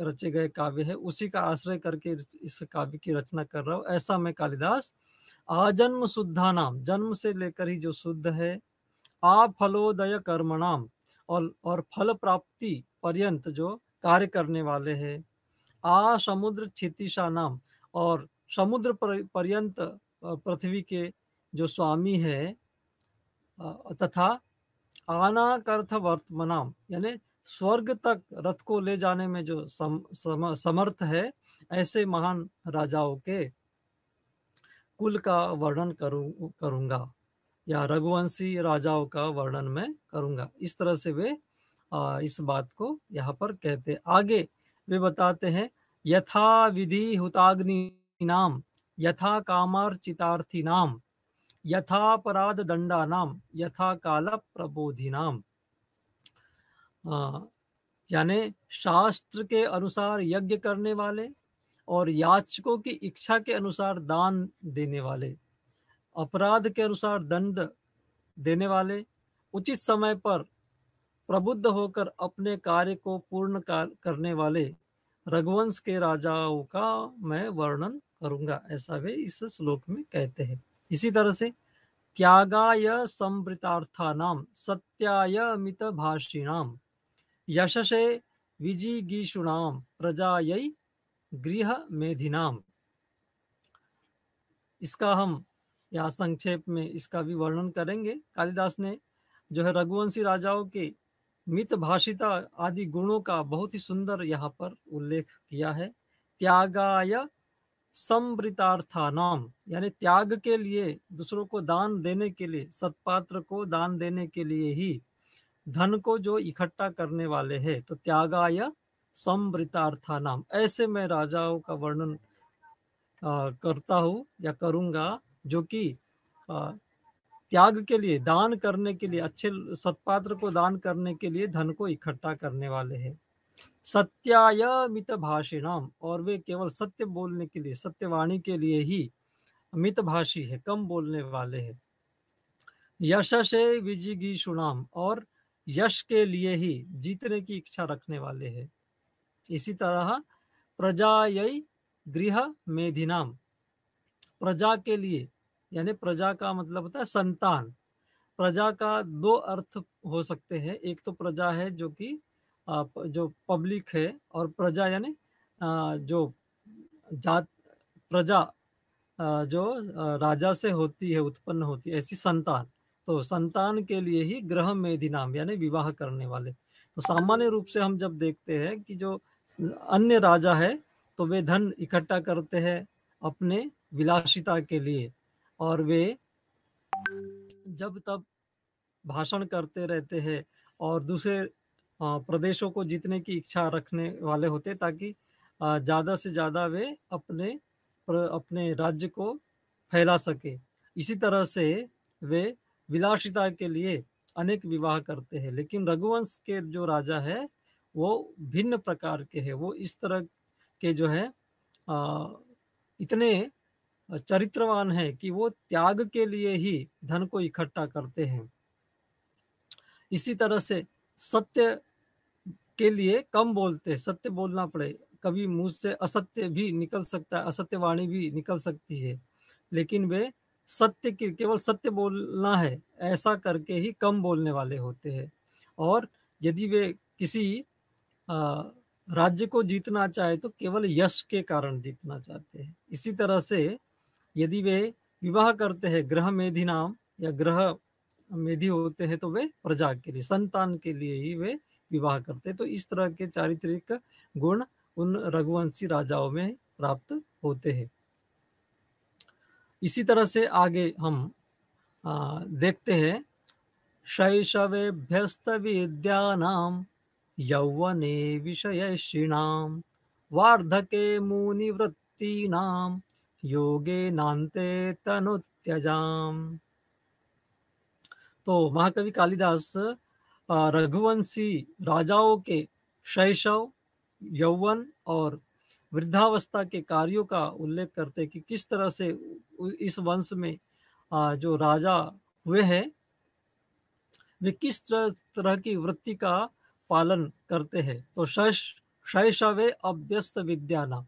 रचे गए काव्य है, उसी का आश्रय करके इस काव्य की रचना कर रहा हूँ। ऐसा मैं कालिदास आजन्म शुद्धा नाम, जन्म से लेकर ही जो शुद्ध है, आ फलोदय कर्मणाम, और फल प्राप्ति पर्यंत जो कार्य करने वाले हैं, आ समुद्र क्षितिशा नाम, और समुद्र पर्यंत पृथ्वी के जो स्वामी है, तथा आनाकर्थ वर्तमानम, यानी स्वर्ग तक रथ को ले जाने में जो समर्थ है, ऐसे महान राजाओं के कुल का वर्णन करूंगा, या रघुवंशी राजाओं का वर्णन मैं करूंगा। इस तरह से वे इस बात को यहाँ पर कहते। आगे वे बताते हैं, यथा विधि हुताग्नि नाम, यथा कामार्चितार्थी नाम, यथा अपराध दंडा नाम, यथा काल प्रबोधि नाम। यानी शास्त्र के अनुसार यज्ञ करने वाले, और याचकों की इच्छा के अनुसार दान देने वाले, अपराध के अनुसार दंड देने वाले, उचित समय पर प्रबुद्ध होकर अपने कार्य को पूर्ण करने वाले रघुवंश के राजाओं का मैं वर्णन करूंगा, ऐसा वे इस श्लोक में कहते हैं। इसी तरह से त्यागाय संवृतार्थानाम, सत्याय मितभाषिणाम, यशसे विजिगीषुणाम, प्रजायै गृह मेधिनाम। इसका हम यहाँ संक्षेप में इसका भी वर्णन करेंगे। कालिदास ने जो है रघुवंशी राजाओं के मित भाषिता आदि गुणों का बहुत ही सुंदर यहाँ पर उल्लेख किया है। त्यागाय संवृतार्थानाम, यानी त्याग के लिए, दूसरों को दान देने के लिए, सत्पात्र को दान देने के लिए ही धन को जो इकट्ठा करने वाले हैं, तो त्यागाय संवृतार्थानाम, ऐसे मैं राजाओं का वर्णन करता हूँ या करूंगा, जो कि त्याग के लिए, दान करने के लिए, अच्छे सत्पात्र को दान करने के लिए धन को इकट्ठा करने वाले हैं। सत्याय मित भाषिणाम, और वे केवल सत्य बोलने के लिए, सत्यवाणी के लिए ही मित भाषी है, कम बोलने वाले हैं। यशसे विजिगीषुणाम, और यश के लिए ही जीतने की इच्छा रखने वाले हैं। इसी तरह प्रजायै गृह मेधिनाम, प्रजा के लिए, यानी प्रजा का मतलब होता है संतान। प्रजा का दो अर्थ हो सकते हैं, एक तो प्रजा है जो कि जो पब्लिक है, और प्रजा यानी जो जात, प्रजा जो राजा से होती है, उत्पन्न होती है, ऐसी संतान। तो संतान के लिए ही गृह मेधिनाम, यानी विवाह करने वाले। तो सामान्य रूप से हम जब देखते हैं कि जो अन्य राजा है, तो वे धन इकट्ठा करते हैं अपने विलासिता के लिए, और वे जब तब भाषण करते रहते हैं, और दूसरे प्रदेशों को जीतने की इच्छा रखने वाले होते, ताकि ज़्यादा से ज़्यादा वे अपने राज्य को फैला सके। इसी तरह से वे विलासिता के लिए अनेक विवाह करते हैं। लेकिन रघुवंश के जो राजा है, वो भिन्न प्रकार के हैं। वो इस तरह के जो है इतने चरित्रवान है कि वो त्याग के लिए ही धन को इकट्ठा करते हैं। इसी तरह से सत्य के लिए कम बोलते, सत्य बोलना पड़े, कभी मुंह से असत्य भी निकल सकता है, असत्य वाणी भी निकल सकती है, लेकिन वे सत्य की, केवल सत्य बोलना है ऐसा करके ही कम बोलने वाले होते हैं। और यदि वे किसी राज्य को जीतना चाहे तो केवल यश के कारण जीतना चाहते हैं। इसी तरह से यदि वे विवाह करते हैं, गृह मेधि नाम या गृह मेधि होते हैं, तो वे प्रजा के लिए, संतान के लिए ही वे विवाह करते हैं। तो इस तरह के चारित्रिक गुण उन रघुवंशी राजाओं में प्राप्त होते हैं। इसी तरह से आगे हम देखते हैं, शैशवेभ्यस्त विद्यानाम यौवने विषयेषिणाम वार्धके मुनिवृत्तीनाम योगे नान्ते तनुत्यजाम। तो महाकवि कालिदास रघुवंशी राजाओं के शैशव, यौवन और वृद्धावस्था के कार्यों का उल्लेख करते कि किस तरह से इस वंश में जो राजा हुए हैं, वे किस तरह की वृत्ति का पालन करते हैं। तो शैशवे अभ्यस्त विद्यानाम,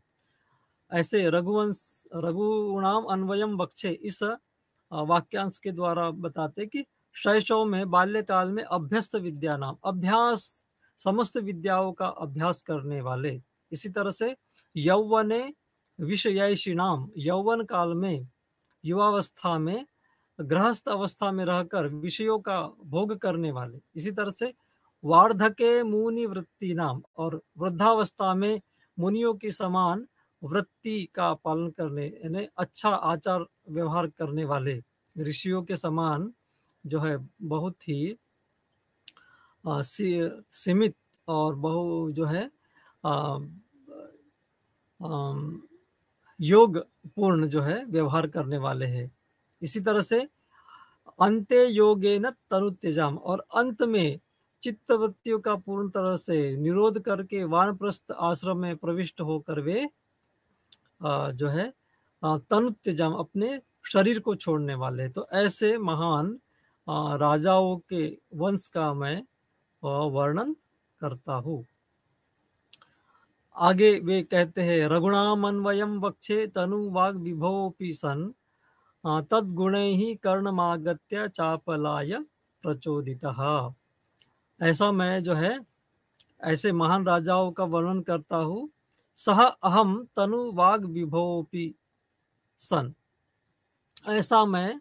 ऐसे रघुणाम अन्वयम बक्षे, इस वाक्यांश के द्वारा बताते कि शैशव में, बाल्यकाल में अभ्यस्त विद्या नाम, अभ्यास, समस्त विद्याओं का अभ्यास करने वाले। इसी तरह से यौवने विषयैषिणाम, यौवन काल में, युवावस्था में, गृहस्थ अवस्था में रहकर विषयों का भोग करने वाले। इसी तरह से वार्धके मुनि वृत्ति नाम, और वृद्धावस्था में मुनियों की समान वृत्ति का पालन करने, यानी अच्छा आचार व्यवहार करने वाले, ऋषियों के समान जो है बहुत ही सीमित और बहु जो है योग पूर्ण जो है व्यवहार करने वाले हैं। इसी तरह से अंते योगेन तनुत्यजाम, और अंत में चित्तवृत्तियों का पूर्ण तरह से निरोध करके वानप्रस्थ आश्रम में प्रविष्ट होकर वे जो है तनुत्यजाम, अपने शरीर को छोड़ने वाले। तो ऐसे महान राजाओं के वंश का मैं वर्णन करता हूँ। आगे वे कहते हैं, रघुणाम अन्वयम वक्षे तनु वाग विभोपि सन, तद्गुणैः कर्णमागत्य चापलाय प्रचोदितः। ऐसा मैं जो है ऐसे महान राजाओं का वर्णन करता हूँ। सह अहम तनु वाग विभोपि सन, ऐसा मैं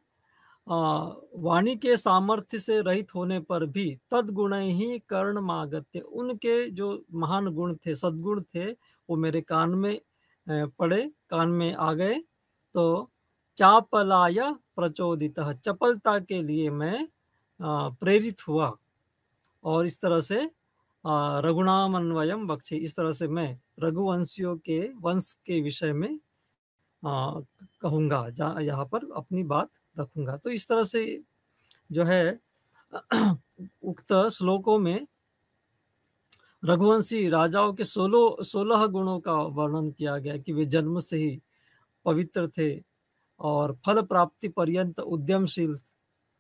वाणी के सामर्थ्य से रहित होने पर भी तद्गुण ही कर्ण मागत्य, उनके जो महान गुण थे, सद्गुण थे, वो मेरे कान में पड़े, कान में आ गए। तो चापलाय प्रचोदित, चपलता के लिए मैं प्रेरित हुआ। और इस तरह से रघुनाम अन्वयम बक्षे, इस तरह से मैं रघुवंशियों के वंश के विषय में कहूँगा, यहाँ पर अपनी बात रखूंगा। तो इस तरह से जो है उक्त श्लोकों में रघुवंशी राजाओं के 16 गुणों का वर्णन किया गया कि वे जन्म से ही पवित्र थे और फल प्राप्ति पर्यंत उद्यमशील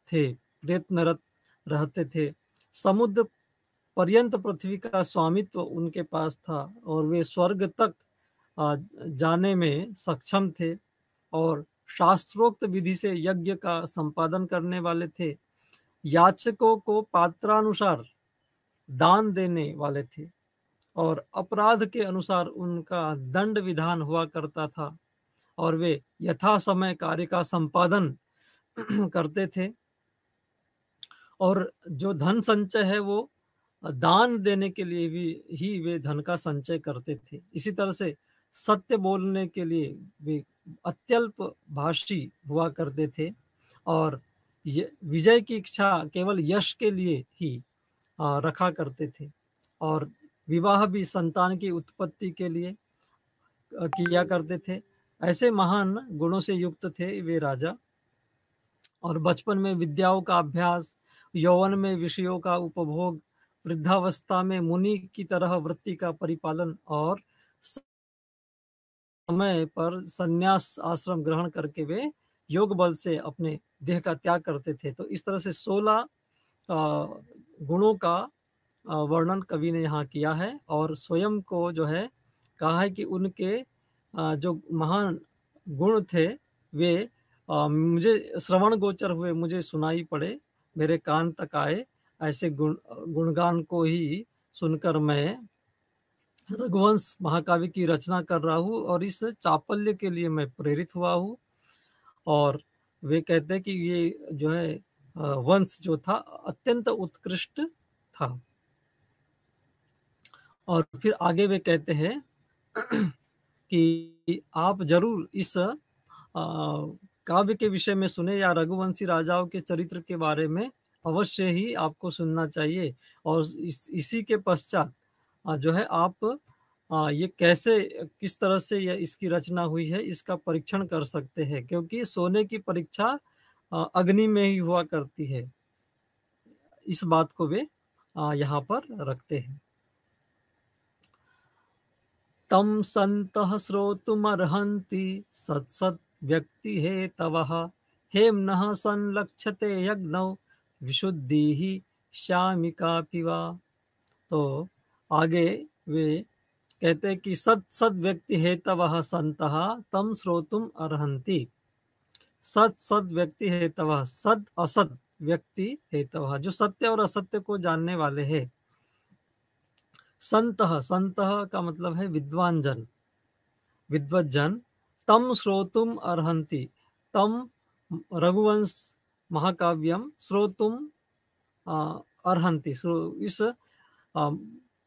थे, प्रयत्नरत रहते थे, समुद्र पर्यंत पृथ्वी का स्वामित्व उनके पास था और वे स्वर्ग तक जाने में सक्षम थे और शास्त्रोक्त विधि से यज्ञ का संपादन करने वाले थे, याचकों को पात्रानुसार दान देने वाले थे और अपराध के अनुसार उनका दंड विधान हुआ करता था और वे यथा समय कार्य का संपादन करते थे और जो धन संचय है वो दान देने के लिए भी ही वे धन का संचय करते थे। इसी तरह से सत्य बोलने के लिए वे अत्यल्प भाषी हुआ करते थे और विजय की इच्छा केवल यश के लिए ही रखा करते थे और विवाह भी संतान की उत्पत्ति के लिए किया करते थे। ऐसे महान गुणों से युक्त थे वे राजा और बचपन में विद्याओं का अभ्यास, यौवन में विषयों का उपभोग, वृद्धावस्था में मुनि की तरह वृत्ति का परिपालन और समय पर संन्यास आश्रम ग्रहण करके वे योग बल से अपने देह का त्याग करते थे। तो इस तरह से 16 गुणों का वर्णन कवि ने यहाँ किया है और स्वयं को जो है कहा है कि उनके जो महान गुण थे वे मुझे श्रवण गोचर हुए, मुझे सुनाई पड़े, मेरे कान तक आए। ऐसे गुणगान को ही सुनकर मैं रघुवंश महाकाव्य की रचना कर रहा हूँ और इस चापल्य के लिए मैं प्रेरित हुआ हूँ। और वे कहते हैं कि ये जो है वंश जो था अत्यंत उत्कृष्ट था। और फिर आगे वे कहते हैं कि आप जरूर इस काव्य के विषय में सुने या रघुवंशी राजाओं के चरित्र के बारे में अवश्य ही आपको सुनना चाहिए और इसी के पश्चात जो है आप ये कैसे, किस तरह से यह इसकी रचना हुई है इसका परीक्षण कर सकते हैं, क्योंकि सोने की परीक्षा अग्नि में ही हुआ करती है। इस बात को वे यहाँ पर रखते हैं। तम संतः श्रोतुमर्हन्ति सत्सत् व्यक्ति हे तवः हेम्नः संलक्ष्यते यज्ञौ विशुद्धिः श्यामिका पिवा। तो आगे वे कहते हैं कि सद सद व्यक्ति हेतवः सन्तः तम श्रोतुम अर्हन्ति। सद सद व्यक्ति हेतवः, सद असद व्यक्ति हेतवः, जो सत्य और असत्य को जानने वाले हैं। संतः, संतः का मतलब है विद्वान जन, विद्वत जन। तम श्रोतुम अर्हन्ति, तम रघुवंश महाकाव्यम श्रोतुम अर्हन्ति, इस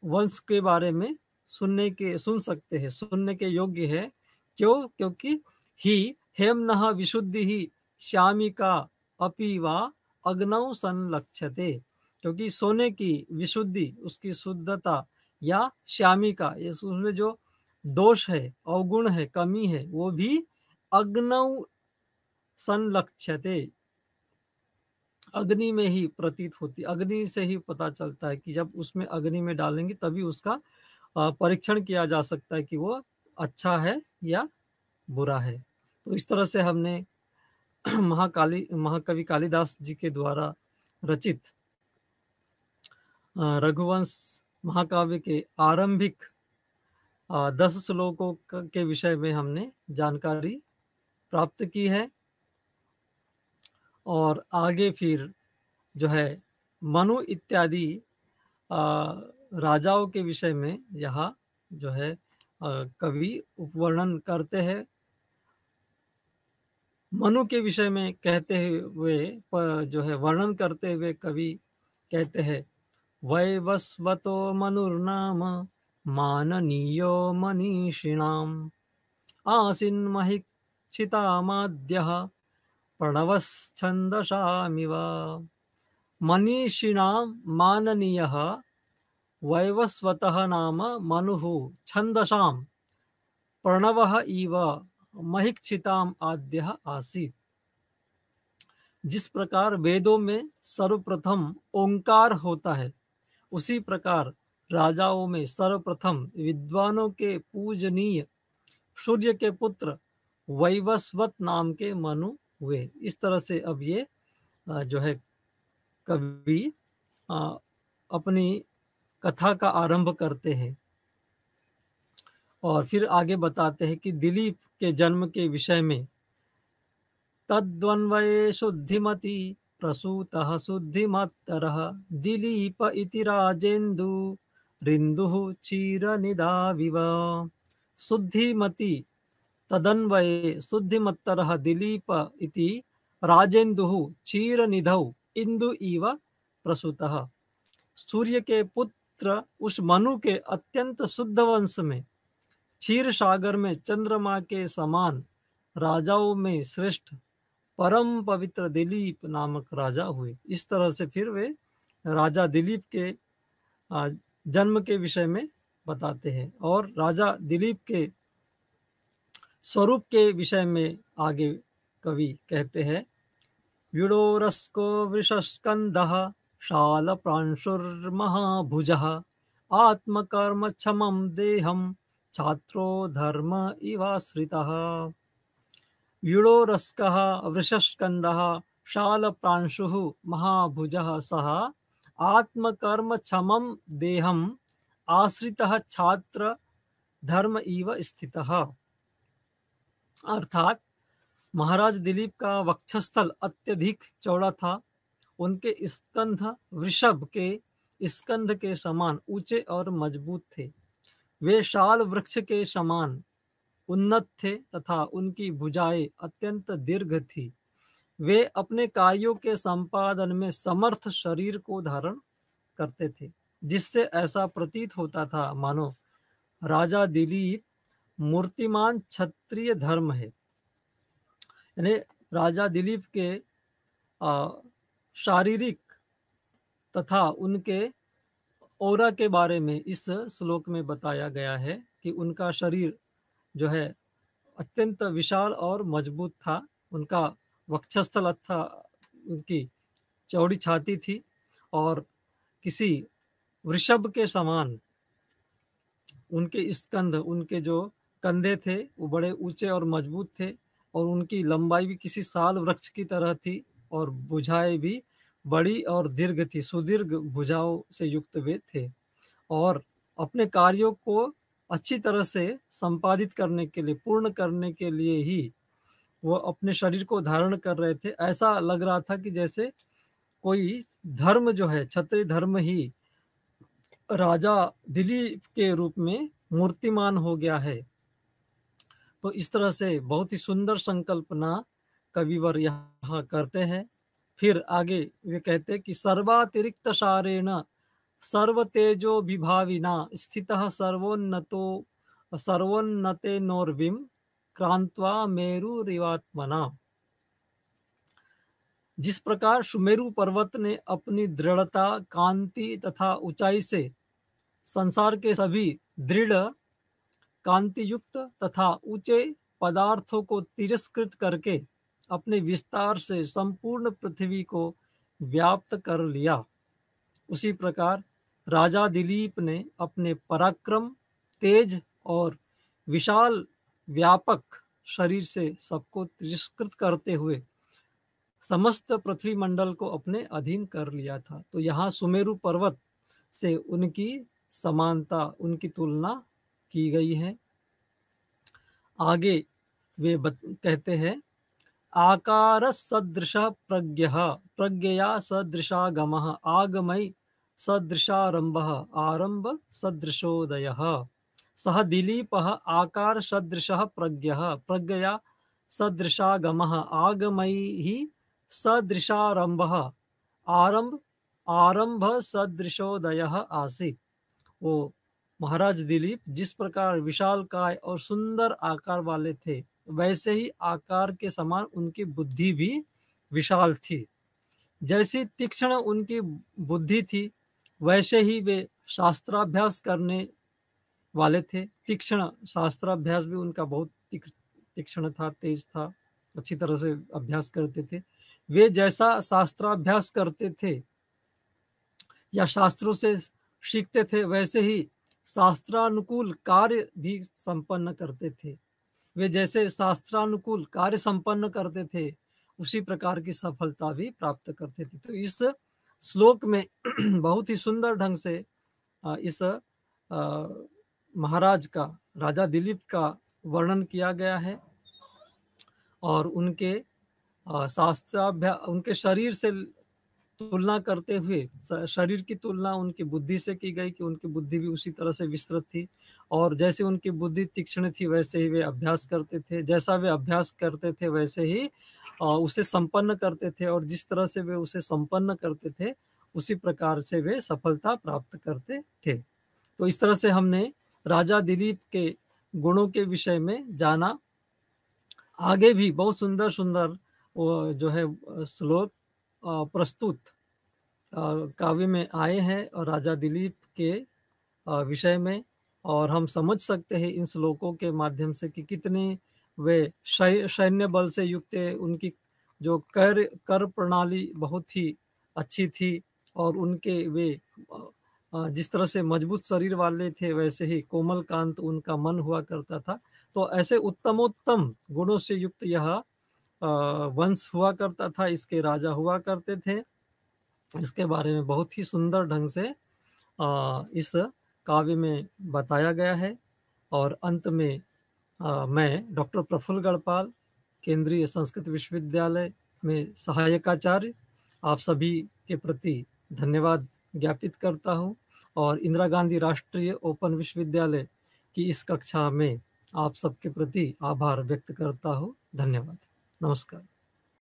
वंश के बारे में सुन सकते हैं, सुनने के योग्य है। क्यों? क्योंकि ही हेमनः विशुद्धि ही श्यामिका अपि वा अग्नौ संलक्ष्यते, क्योंकि सोने की विशुद्धि, उसकी शुद्धता या श्यामिका, उसमें जो दोष है, अवगुण है, कमी है, वो भी अग्नौ संलक्ष्यते, अग्नि में ही प्रतीत होती, अग्नि से ही पता चलता है कि जब उसमें अग्नि में डालेंगे तभी उसका परीक्षण किया जा सकता है कि वो अच्छा है या बुरा है। तो इस तरह से हमने महाकवि कालिदास जी के द्वारा रचित रघुवंश महाकाव्य के आरंभिक 10 श्लोकों के विषय में हमने जानकारी प्राप्त की है। और आगे फिर जो है मनु इत्यादि राजाओं के विषय में यहाँ जो है कवि वर्णन करते हैं। मनु के विषय में कहते हुए जो है वर्णन करते हुए कवि कहते हैं, वैवस्वतो मनुर्नाम माननीयो मनीषिणाम आसीन्महिक्षितामाद्यः प्रणवश्छन्दसामिव। मनीषिणां माननीयः वैवस्वतः नाम मनुः छन्दसां प्रणवः इव महिक्षिताम आद्यः आसीत्। जिस प्रकार वेदों में सर्वप्रथम ओंकार होता है, उसी प्रकार राजाओं में सर्वप्रथम विद्वानों के पूजनीय सूर्य के पुत्र वैवस्वत नाम के मनु हुए। इस तरह से अब ये जो है कवि अपनी कथा का आरंभ करते हैं और फिर आगे बताते हैं कि दिलीप के जन्म के विषय में, तद्वन्वये शुद्धिमति प्रसूतः शुद्धिमत्तरः दिलीप इति राजेन्दु रिन्दुः क्षीरनिधाविव। शुद्धिमति तदन्वये शुद्धिमत्तरः दिलीप इति राजेन्दुः क्षीरनिधौ इंदु इव प्रसूतः। सूर्य के पुत्र उस मनु के अत्यंत शुद्ध वंश में क्षीर सागर में चंद्रमा के समान राजाओं में श्रेष्ठ परम पवित्र दिलीप नामक राजा हुए। इस तरह से फिर वे राजा दिलीप के जन्म के विषय में बताते हैं और राजा दिलीप के स्वरूप के विषय में आगे कवि कहते हैं, व्युडोरस्को वृषस्कंदः शालप्रांशुर्महाभुजः आत्मकर्मक्षमं देहं छात्रो धर्म इवाश्रितः। व्युडोरस्कः वृषस्कंदः शालप्रांशुः महाभुजः सः आत्मकर्मक्षमं देहं आश्रितः छात्र धर्म इव स्थितः। अर्थात महाराज दिलीप का वक्षस्थल अत्यधिक चौड़ा था, उनके स्कंध वृषभ के स्कंध के समान ऊंचे और मजबूत थे, वे शाल वृक्ष के समान उन्नत थे तथा उनकी भुजाएं अत्यंत दीर्घ थी। वे अपने कार्यों के संपादन में समर्थ शरीर को धारण करते थे, जिससे ऐसा प्रतीत होता था मानो राजा दिलीप मूर्तिमान क्षत्रिय धर्म है। यानी राजा दिलीप के शारीरिक तथा उनके औरा के बारे में इस श्लोक में बताया गया है कि उनका शरीर जो है अत्यंत विशाल और मजबूत था, उनका वक्षस्थल था, उनकी चौड़ी छाती थी और किसी वृषभ के समान उनके स्कंध, उनके जो कंधे थे वो बड़े ऊंचे और मजबूत थे और उनकी लंबाई भी किसी साल वृक्ष की तरह थी और भुजाएं भी बड़ी और दीर्घ थी, सुदीर्घ भुजाओं से युक्त वे थे। और अपने कार्यों को अच्छी तरह से संपादित करने के लिए, पूर्ण करने के लिए ही वो अपने शरीर को धारण कर रहे थे। ऐसा लग रहा था कि जैसे कोई धर्म जो है, क्षत्रिय धर्म ही राजा दिलीप के रूप में मूर्तिमान हो गया है। तो इस तरह से बहुत ही सुंदर संकल्पना कविवर यहाँ करते हैं। फिर आगे वे कहते हैं कि सर्वातिरिक्त सारेण सर्व तेजो विभाविना स्थितः सर्वोन्नते नोर्विम क्रांत्वा मेरुरिवात्मना। जिस प्रकार सुमेरु पर्वत ने अपनी दृढ़ता, कांति तथा ऊंचाई से संसार के सभी दृढ़, कांति युक्त तथा ऊंचे पदार्थों को तिरस्कृत करके अपने विस्तार से संपूर्ण पृथ्वी को व्याप्त कर लिया, उसी प्रकार राजा दिलीप ने अपने पराक्रम, तेज और विशाल व्यापक शरीर से सबको तिरस्कृत करते हुए समस्त पृथ्वी मंडल को अपने अधीन कर लिया था। तो यहाँ सुमेरु पर्वत से उनकी समानता, उनकी तुलना की गई है। आगे वे कहते हैं आकार सदृश प्रज्ञया सदृशागमः आगमय सदृशारंभः आरंभ सदृशोदयः। सह दिलीपः आकार सदृशः प्रज्ञया सदृशागमः आगमैः सदृशारंभः आरंभ सदृशोदयः आसीत्। वो महाराज दिलीप जिस प्रकार विशाल काय और सुंदर आकार वाले थे, वैसे ही आकार के समान उनकी बुद्धि भी विशाल थी। जैसी तीक्ष्ण उनकी बुद्धि थी, वैसे ही वे शास्त्राभ्यास करने वाले थे। तीक्ष्ण शास्त्राभ्यास भी उनका बहुत तीक्ष्ण था, तेज था, अच्छी तरह से अभ्यास करते थे। वे जैसा शास्त्राभ्यास करते थे या शास्त्रों से सीखते थे, वैसे ही शास्त्रानुकूल कार्य भी संपन्न करते थे। वे जैसे शास्त्रानुकूल कार्य संपन्न करते थे, उसी प्रकार की सफलता भी प्राप्त करते थे। तो इस श्लोक में बहुत ही सुंदर ढंग से इस महाराज का, राजा दिलीप का वर्णन किया गया है और उनके शास्त्राभ्यास, उनके शरीर से तुलना करते हुए, शरीर की तुलना उनकी बुद्धि से की गई कि उनकी बुद्धि भी उसी तरह से विस्तृत थी और जैसे उनकी बुद्धि तीक्ष्ण थी, वैसे ही वे अभ्यास करते थे। जैसा वे अभ्यास करते थे, वैसे ही उसे संपन्न करते थे और जिस तरह से वे उसे संपन्न करते थे, उसी प्रकार से वे सफलता प्राप्त करते थे। तो इस तरह से हमने राजा दिलीप के गुणों के विषय में जाना। आगे भी बहुत सुंदर सुंदर जो है श्लोक प्रस्तुत काव्य में आए हैं और राजा दिलीप के विषय में, और हम समझ सकते हैं इन श्लोकों के माध्यम से कि कितने वे सैन्य बल से युक्त, उनकी जो कर प्रणाली बहुत ही अच्छी थी और उनके वे जिस तरह से मजबूत शरीर वाले थे, वैसे ही कोमल कांत उनका मन हुआ करता था। तो ऐसे उत्तमोत्तम गुणों से युक्त यह वंश हुआ करता था, इसके राजा हुआ करते थे। इसके बारे में बहुत ही सुंदर ढंग से इस काव्य में बताया गया है। और अंत में मैं डॉक्टर प्रफुल्ल गढ़पाल, केंद्रीय संस्कृत विश्वविद्यालय में सहायकाचार्य, आप सभी के प्रति धन्यवाद ज्ञापित करता हूँ और इंदिरा गांधी राष्ट्रीय ओपन विश्वविद्यालय की इस कक्षा में आप सबके प्रति आभार व्यक्त करता हूँ। धन्यवाद। नमस्कार।